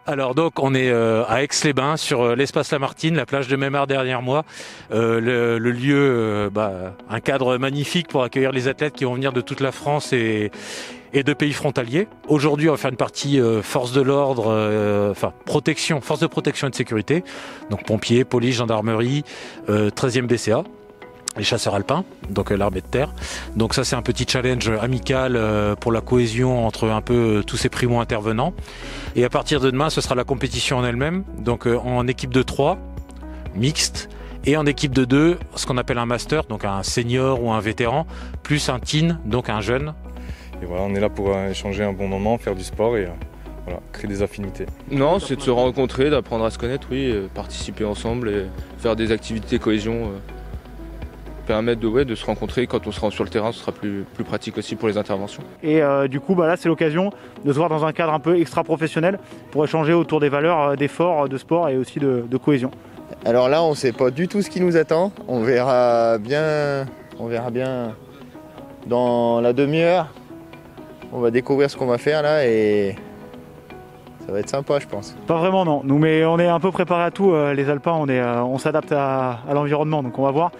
Alors donc on est à Aix-les-Bains sur l'espace Lamartine, la plage de Memard derrière moi. Le lieu, un cadre magnifique pour accueillir les athlètes qui vont venir de toute la France et de pays frontaliers. Aujourd'hui on va faire une partie force de l'ordre, protection, force de protection et de sécurité. Donc pompiers, police, gendarmerie, 13e BCA. Les chasseurs alpins, donc l'armée de terre. Donc ça c'est un petit challenge amical pour la cohésion entre un peu tous ces primo-intervenants. Et à partir de demain, ce sera la compétition en elle-même, donc en équipe de 3, mixte, et en équipe de 2, ce qu'on appelle un master, donc un senior ou un vétéran, plus un teen, donc un jeune. Et voilà, on est là pour échanger un bon moment, faire du sport et créer des affinités. Non, c'est de se rencontrer, d'apprendre à se connaître, oui, participer ensemble et faire des activités cohésion. Permettre de se rencontrer quand on se rend sur le terrain, ce sera plus pratique aussi pour les interventions. Et du coup, là, c'est l'occasion de se voir dans un cadre un peu extra-professionnel pour échanger autour des valeurs d'effort, de sport et aussi de cohésion. Alors là, on ne sait pas du tout ce qui nous attend. On verra bien dans la demi-heure. On va découvrir ce qu'on va faire là et ça va être sympa, je pense. Pas vraiment, non. Nous, mais on est un peu préparés à tout. Les Alpins, on s'adapte à l'environnement, donc on va voir.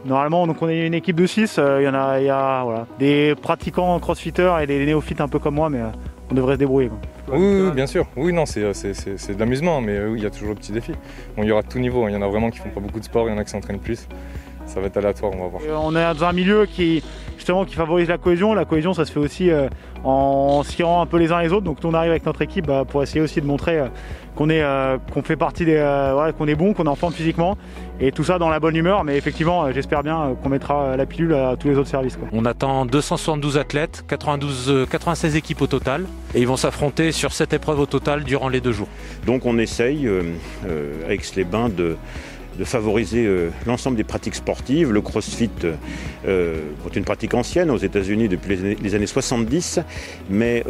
Normalement, donc on est une équipe de 6, il y a des pratiquants crossfitters et des néophytes un peu comme moi, mais on devrait se débrouiller, quoi. Oui, bien sûr. Oui, non, c'est de l'amusement, mais oui, il y a toujours le petit défi. Bon, il y aura tout niveau, il y en a vraiment qui font pas beaucoup de sport, il y en a qui s'entraînent plus. Ça va être aléatoire, on va voir. On est dans un milieu qui favorise la cohésion. La cohésion, ça se fait aussi en se tirant un peu les uns les autres. Donc nous, on arrive avec notre équipe pour essayer aussi de montrer qu'on fait partie qu'on est bon, qu'on est en forme physiquement. Et tout ça dans la bonne humeur. Mais effectivement, j'espère bien qu'on mettra la pilule à tous les autres services, quoi. On attend 272 athlètes, 96 équipes au total. Et ils vont s'affronter sur 7 épreuves au total durant les 2 jours. Donc on essaye, à Aix-les-Bains, de favoriser l'ensemble des pratiques sportives. Le crossfit est une pratique ancienne aux États-Unis depuis les années 70, mais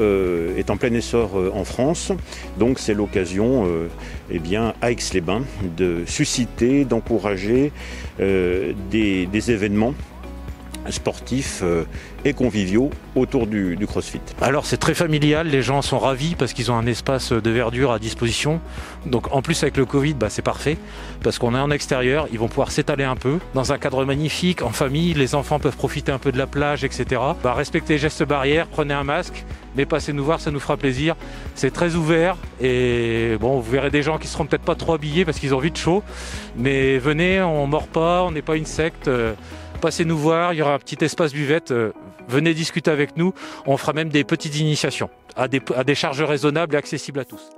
est en plein essor en France. Donc c'est l'occasion à Aix-les-Bains de susciter, d'encourager des événements sportifs et conviviaux autour du CrossFit. Alors c'est très familial, les gens sont ravis parce qu'ils ont un espace de verdure à disposition. Donc en plus avec le Covid, c'est parfait parce qu'on est en extérieur, ils vont pouvoir s'étaler un peu dans un cadre magnifique, en famille, les enfants peuvent profiter un peu de la plage, etc. Respectez les gestes barrières, prenez un masque, mais passez nous voir, ça nous fera plaisir. C'est très ouvert et vous verrez des gens qui seront peut-être pas trop habillés parce qu'ils ont vite chaud, mais venez, on mord pas, on n'est pas une secte. Passez nous voir, il y aura un petit espace buvette, venez discuter avec nous, on fera même des petites initiations à des charges raisonnables et accessibles à tous.